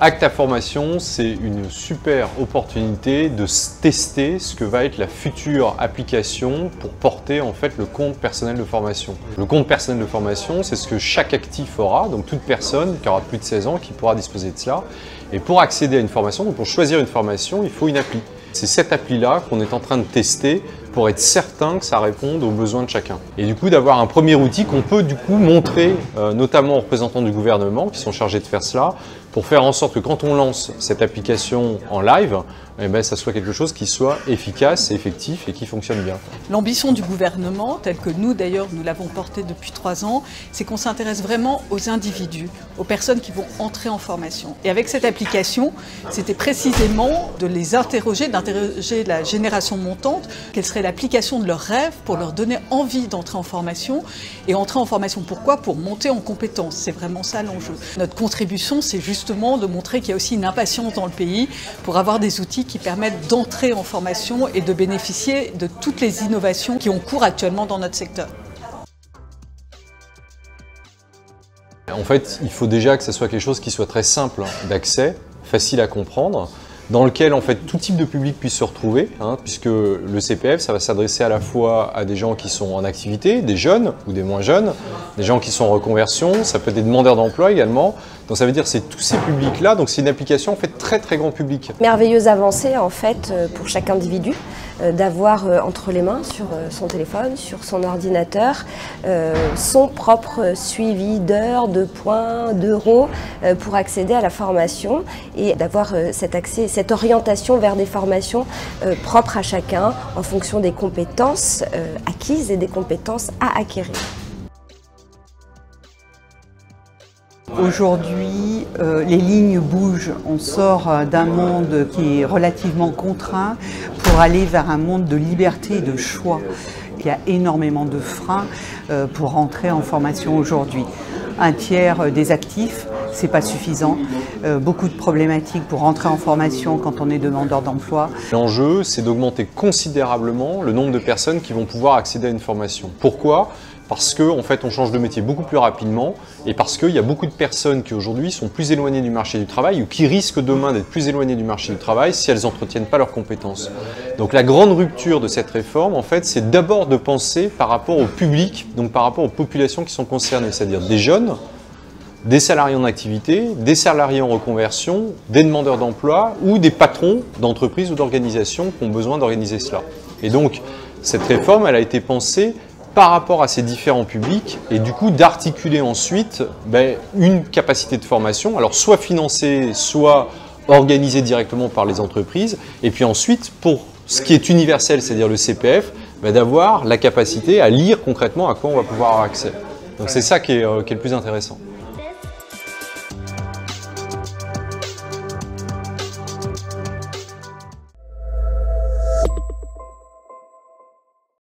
Acta Formation, c'est une super opportunité de tester ce que va être la future application pour porter en fait le compte personnel de formation. Le compte personnel de formation, c'est ce que chaque actif aura, donc toute personne qui aura plus de 16 ans qui pourra disposer de cela. Et pour accéder à une formation, donc pour choisir une formation, il faut une appli. C'est cette appli-là qu'on est en train de tester pour être certain que ça réponde aux besoins de chacun. Et du coup, d'avoir un premier outil qu'on peut du coup montrer, notamment aux représentants du gouvernement qui sont chargés de faire cela, pour faire en sorte que quand on lance cette application en live, eh ben, ça soit quelque chose qui soit efficace et effectif et qui fonctionne bien. L'ambition du gouvernement, telle que nous d'ailleurs nous l'avons portée depuis 3 ans, c'est qu'on s'intéresse vraiment aux individus, aux personnes qui vont entrer en formation. Et avec cette application, c'était précisément de les interroger, d'interroger la génération montante, quelle serait l'application de leurs rêves pour leur donner envie d'entrer en formation. Et entrer en formation, pourquoi? Pour monter en compétences. C'est vraiment ça l'enjeu. Notre contribution, c'est justement de montrer qu'il y a aussi une impatience dans le pays pour avoir des outils qui permettent d'entrer en formation et de bénéficier de toutes les innovations qui ont cours actuellement dans notre secteur. En fait, il faut déjà que ce soit quelque chose qui soit très simple d'accès, facile à comprendre, dans lequel en fait tout type de public puisse se retrouver, puisque le CPF, ça va s'adresser à la fois à des gens qui sont en activité, des jeunes ou des moins jeunes, des gens qui sont en reconversion, ça peut être des demandeurs d'emploi également. Donc ça veut dire que c'est tous ces publics-là, donc c'est une application en fait très grand public. Merveilleuse avancée en fait pour chaque individu d'avoir entre les mains sur son téléphone, sur son ordinateur, son propre suivi d'heures, de points, d'euros pour accéder à la formation et d'avoir cet accès, cette orientation vers des formations propres à chacun en fonction des compétences acquises et des compétences à acquérir. Aujourd'hui, les lignes bougent. On sort d'un monde qui est relativement contraint pour aller vers un monde de liberté et de choix. Il y a énormément de freins pour entrer en formation aujourd'hui. Un tiers des actifs, c'est pas suffisant. Beaucoup de problématiques pour entrer en formation quand on est demandeur d'emploi. L'enjeu, c'est d'augmenter considérablement le nombre de personnes qui vont pouvoir accéder à une formation. Pourquoi ? Parce qu'en fait, on change de métier beaucoup plus rapidement et parce qu'il y a beaucoup de personnes qui aujourd'hui sont plus éloignées du marché du travail ou qui risquent demain d'être plus éloignées du marché du travail si elles n'entretiennent pas leurs compétences. Donc la grande rupture de cette réforme, en fait, c'est d'abord de penser par rapport au public, donc par rapport aux populations qui sont concernées, c'est-à-dire des jeunes, des salariés en activité, des salariés en reconversion, des demandeurs d'emploi ou des patrons d'entreprises ou d'organisations qui ont besoin d'organiser cela. Et donc, cette réforme, elle a été pensée par rapport à ces différents publics et du coup d'articuler ensuite une capacité de formation, alors soit financée, soit organisée directement par les entreprises, et puis ensuite pour ce qui est universel, c'est-à-dire le CPF, d'avoir la capacité à lire concrètement à quoi on va pouvoir avoir accès. Donc c'est ça qui est le plus intéressant.